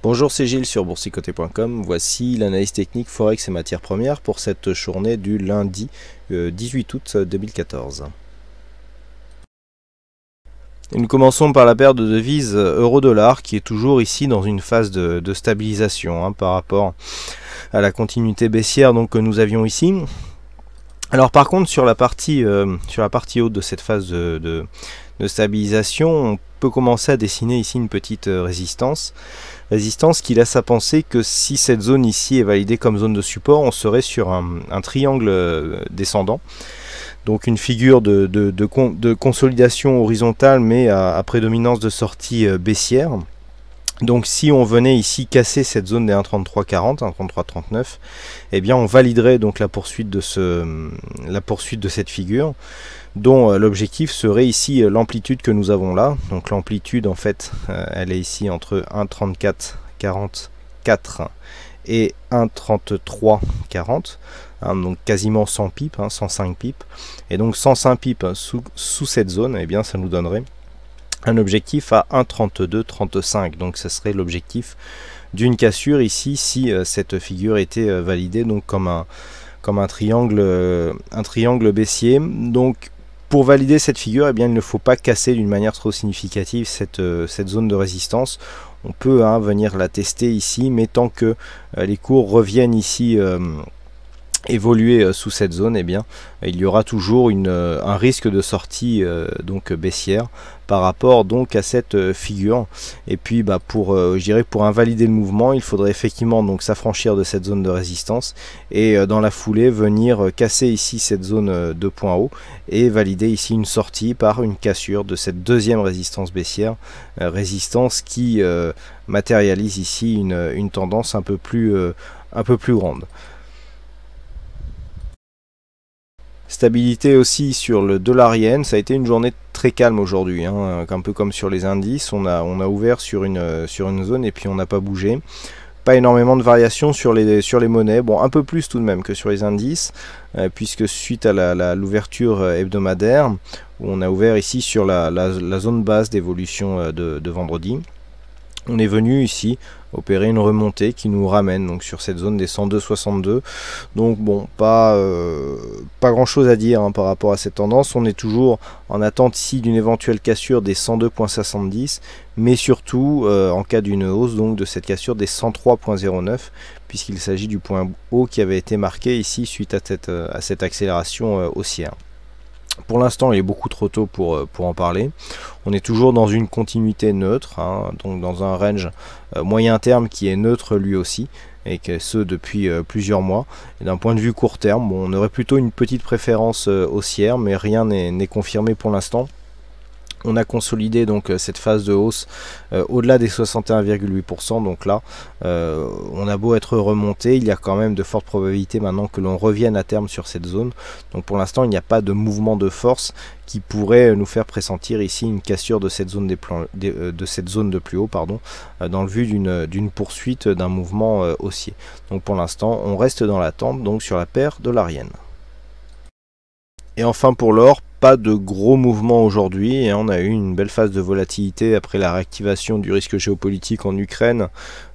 Bonjour, c'est Gilles sur boursicoté.com. Voici l'analyse technique Forex et matières premières pour cette journée du lundi 18 août 2014. Et nous commençons par la paire de devises euro-dollar qui est toujours ici dans une phase de stabilisation par rapport à la continuité baissière que nous avions ici. Alors par contre sur la partie haute de cette phase de stabilisation, on peut commencer à dessiner ici une petite résistance qui laisse à penser que si cette zone ici est validée comme zone de support, on serait sur un triangle descendant. Donc une figure de consolidation horizontale mais à prédominance de sortie baissière. Donc si on venait ici casser cette zone des 1,3340, 1,3339, eh bien on validerait donc la poursuite de cette figure, dont l'objectif serait ici l'amplitude que nous avons là. Donc l'amplitude en fait elle est ici entre 1,3444 et 1,3340, donc quasiment 100 pips, 105 pips, et donc 105 pips sous cette zone, eh bien ça nous donnerait un objectif à 1,3235. Donc ce serait l'objectif d'une cassure ici si cette figure était validée donc comme un triangle baissier. Donc pour valider cette figure, eh bien il ne faut pas casser d'une manière trop significative cette zone de résistance. On peut venir la tester ici, mais tant que les cours reviennent ici évoluer sous cette zone, eh bien il y aura toujours un risque de sortie donc baissière par rapport donc à cette figure. Et puis je dirais pour invalider le mouvement, il faudrait effectivement donc s'affranchir de cette zone de résistance et dans la foulée venir casser ici cette zone de point haut et valider ici une sortie par une cassure de cette deuxième résistance baissière, résistance qui matérialise ici une tendance un peu plus grande. Stabilité aussi sur le dollar yen, ça a été une journée très calme aujourd'hui, un peu comme sur les indices. On a ouvert sur une zone et puis on n'a pas bougé. Pas énormément de variations sur les monnaies, bon un peu plus tout de même que sur les indices, puisque suite à l'ouverture hebdomadaire, où on a ouvert ici sur la zone basse d'évolution de vendredi, on est venu ici opérer une remontée qui nous ramène donc sur cette zone des 102,62. Donc bon, pas grand chose à dire par rapport à cette tendance. On est toujours en attente ici d'une éventuelle cassure des 102,70, mais surtout en cas d'une hausse donc de cette cassure des 103,09, puisqu'il s'agit du point haut qui avait été marqué ici suite à cette accélération haussière. Pour l'instant, il est beaucoup trop tôt pour en parler. On est toujours dans une continuité neutre, donc dans un range moyen terme qui est neutre lui aussi, et que ce depuis plusieurs mois. Et d'un point de vue court terme, on aurait plutôt une petite préférence haussière, mais rien n'est confirmé pour l'instant. On a consolidé donc cette phase de hausse au-delà des 61,8%, donc là on a beau être remonté, il y a quand même de fortes probabilités maintenant que l'on revienne à terme sur cette zone. Donc pour l'instant il n'y a pas de mouvement de force qui pourrait nous faire pressentir ici une cassure de cette zone de plus haut, dans le vue d'une poursuite d'un mouvement haussier. Donc pour l'instant on reste dans l'attente donc sur la paire dollar-yen. Et enfin pour l'or, pas de gros mouvements aujourd'hui, et on a eu une belle phase de volatilité après la réactivation du risque géopolitique en Ukraine,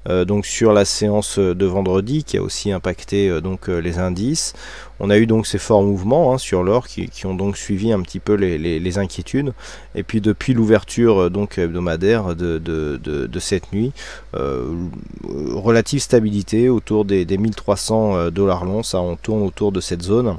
donc sur la séance de vendredi qui a aussi impacté les indices. On a eu donc ces forts mouvements sur l'or qui ont donc suivi un petit peu les inquiétudes, et puis depuis l'ouverture hebdomadaire de cette nuit, relative stabilité autour des 1300 $ l'once, on tourne autour de cette zone.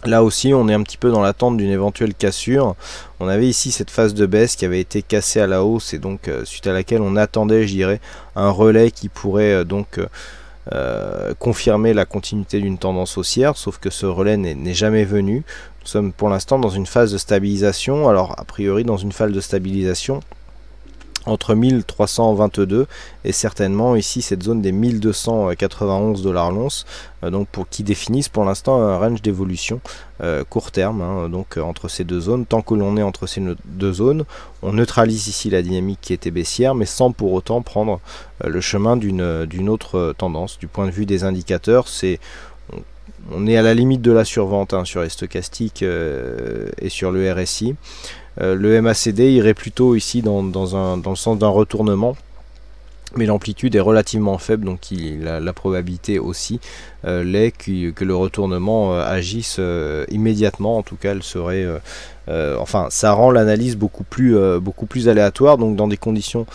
Là aussi on est un petit peu dans l'attente d'une éventuelle cassure. On avait ici cette phase de baisse qui avait été cassée à la hausse et donc suite à laquelle on attendait, je dirais, un relais qui pourrait confirmer la continuité d'une tendance haussière, sauf que ce relais n'est jamais venu. Nous sommes pour l'instant dans une phase de stabilisation, alors a priori dans une phase de stabilisation entre 1322 et certainement ici cette zone des 1291 $ l'once, donc qui définissent pour l'instant un range d'évolution court terme, donc entre ces deux zones. Tant que l'on est entre ces deux zones, on neutralise ici la dynamique qui était baissière, mais sans pour autant prendre le chemin d'une autre tendance. Du point de vue des indicateurs, on est à la limite de la survente sur les stochastiques et sur le RSI. Le MACD irait plutôt ici dans le sens d'un retournement mais l'amplitude est relativement faible, donc la probabilité aussi l'est que le retournement agisse immédiatement. En tout cas, elle serait, enfin, ça rend l'analyse beaucoup plus aléatoire. Donc, dans des conditions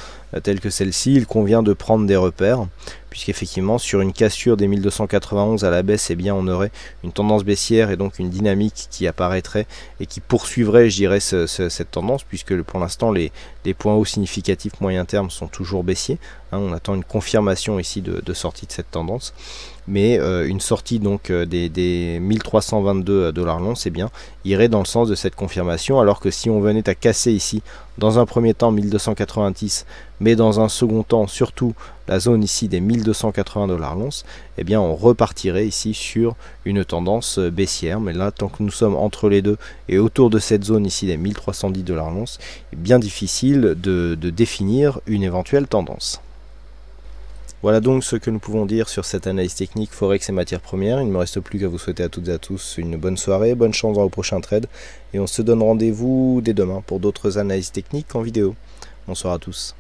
telles que celle-ci, il convient de prendre des repères, puisqu'effectivement, sur une cassure des 1291 à la baisse, eh bien, on aurait une tendance baissière et donc une dynamique qui apparaîtrait et qui poursuivrait, je dirais, cette tendance, puisque pour l'instant, les points hauts significatifs moyen terme sont toujours baissiers. On attend une confirmation ici de sortie de cette tendance, mais une sortie donc des 1322 $ l'once, eh bien, irait dans le sens de cette confirmation, alors que si on venait à casser ici, dans un premier temps 1290, mais dans un second temps surtout la zone ici des 1280 $ l'once, eh bien on repartirait ici sur une tendance baissière. Mais là, tant que nous sommes entre les deux et autour de cette zone ici des 1310 $ l'once, il est bien difficile de définir une éventuelle tendance. Voilà donc ce que nous pouvons dire sur cette analyse technique Forex et matières premières. Il ne me reste plus qu'à vous souhaiter à toutes et à tous une bonne soirée, bonne chance dans le prochain trade, et on se donne rendez-vous dès demain pour d'autres analyses techniques en vidéo. Bonsoir à tous.